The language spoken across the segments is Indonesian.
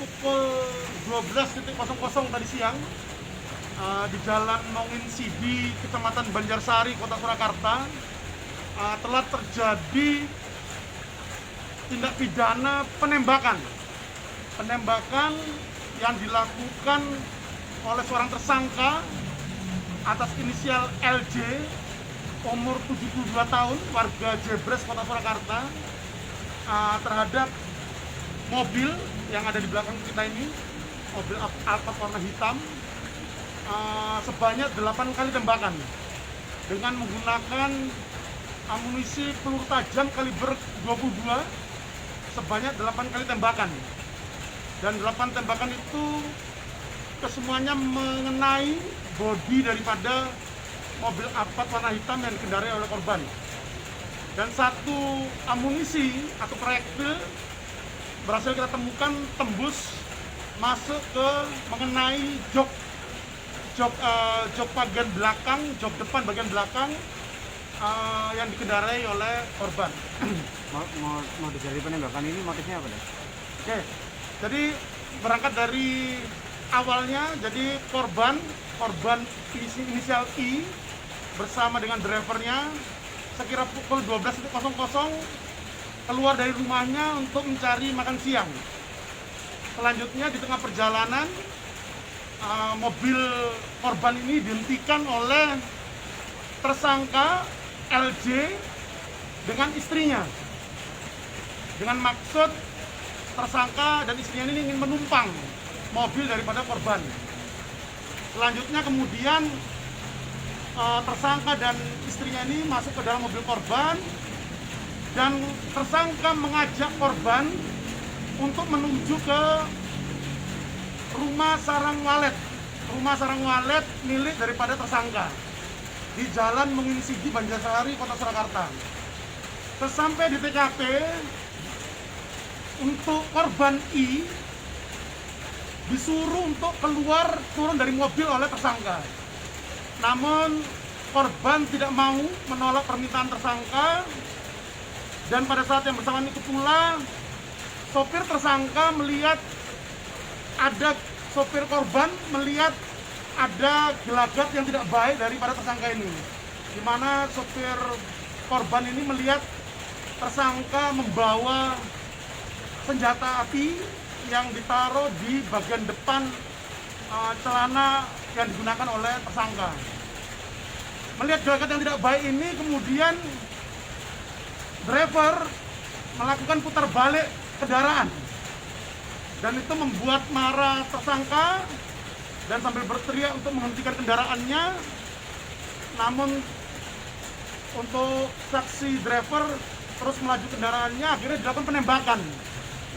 pukul 12.00 tadi siang di Jalan Mongin Sidi, Kecamatan Banjarsari, Kota Surakarta, telah terjadi tindak pidana penembakan yang dilakukan oleh seorang tersangka atas inisial LJ, umur 72 tahun, warga Jebres, Kota Surakarta, terhadap mobil yang ada di belakang kita ini, mobil Alphard warna hitam, sebanyak 8 kali tembakan dengan menggunakan amunisi peluru tajam kaliber 22 sebanyak 8 kali tembakan, dan 8 tembakan itu kesemuanya mengenai bodi daripada mobil Alphard warna hitam yang dikendarai oleh korban, dan satu amunisi atau proyektil berhasil kita temukan tembus masuk ke mengenai jok bagian belakang, jok depan bagian belakang yang dikendarai oleh korban. Mau dari penembakan ini motifnya apa, Dek? Oke, jadi berangkat dari awalnya, jadi korban inisial I bersama dengan drivernya sekira pukul 12.00 keluar dari rumahnya untuk mencari makan siang. Selanjutnya di tengah perjalanan mobil korban ini dihentikan oleh tersangka LJ dengan istrinya, dengan maksud tersangka dan istrinya ini ingin menumpang mobil daripada korban. Selanjutnya kemudian tersangka dan istrinya ini masuk ke dalam mobil korban, dan tersangka mengajak korban untuk menuju ke rumah sarang walet milik daripada tersangka di Jalan Mongin Sidi, Banjarsari, Kota Surakarta. Sesampai di TKP, untuk korban I disuruh untuk turun dari mobil oleh tersangka. Namun korban tidak mau menolak permintaan tersangka, dan pada saat yang bersamaan itu pula sopir tersangka melihat sopir korban melihat ada gelagat yang tidak baik daripada tersangka ini, di mana sopir korban ini melihat tersangka membawa senjata api yang ditaruh di bagian depan celana yang digunakan oleh tersangka. Melihat gelagat yang tidak baik ini, kemudian driver melakukan putar balik kendaraan, dan itu membuat marah tersangka dan sambil berteriak untuk menghentikan kendaraannya. Namun untuk saksi driver terus melaju kendaraannya, akhirnya dilakukan penembakan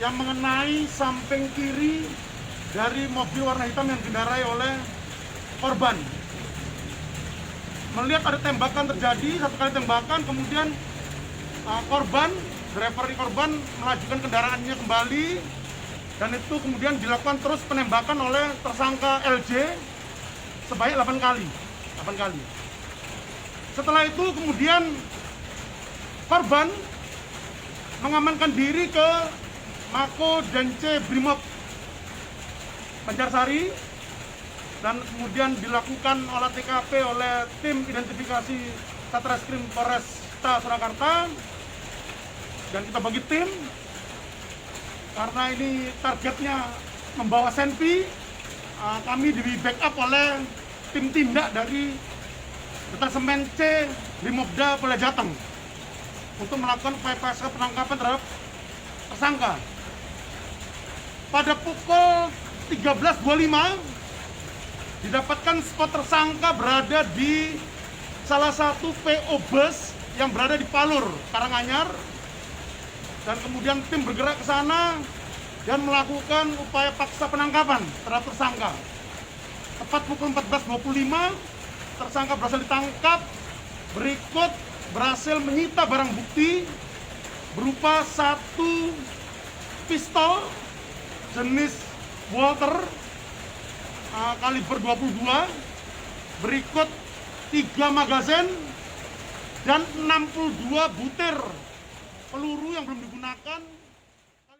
yang mengenai samping kiri dari mobil warna hitam yang dikendarai oleh korban. Melihat ada tembakan terjadi, 1 kali tembakan, kemudian driver korban melajukan kendaraannya kembali, dan itu kemudian dilakukan terus penembakan oleh tersangka LJ sebanyak 8 kali. Setelah itu kemudian korban mengamankan diri ke Mako Dense Brimob Banjarsari, dan kemudian dilakukan olah TKP oleh tim identifikasi Satreskrim Polresta Surakarta, dan kita bagi tim karena ini targetnya membawa senpi. Kami di backup oleh tim tindak dari Detasemen C Brimobda Polda Jateng untuk melakukan upaya pasca penangkapan terhadap tersangka. Pada pukul 13.25 didapatkan spot tersangka berada di salah satu PO bus yang berada di Palur, Karanganyar, dan kemudian tim bergerak ke sana dan melakukan upaya paksa penangkapan terhadap tersangka. Tepat pukul 14.25 tersangka berhasil ditangkap. Berikut berhasil menyita barang bukti berupa 1 pistol jenis Walter kaliber 22, berikut 3 magazin dan 62 butir peluru yang belum digunakan.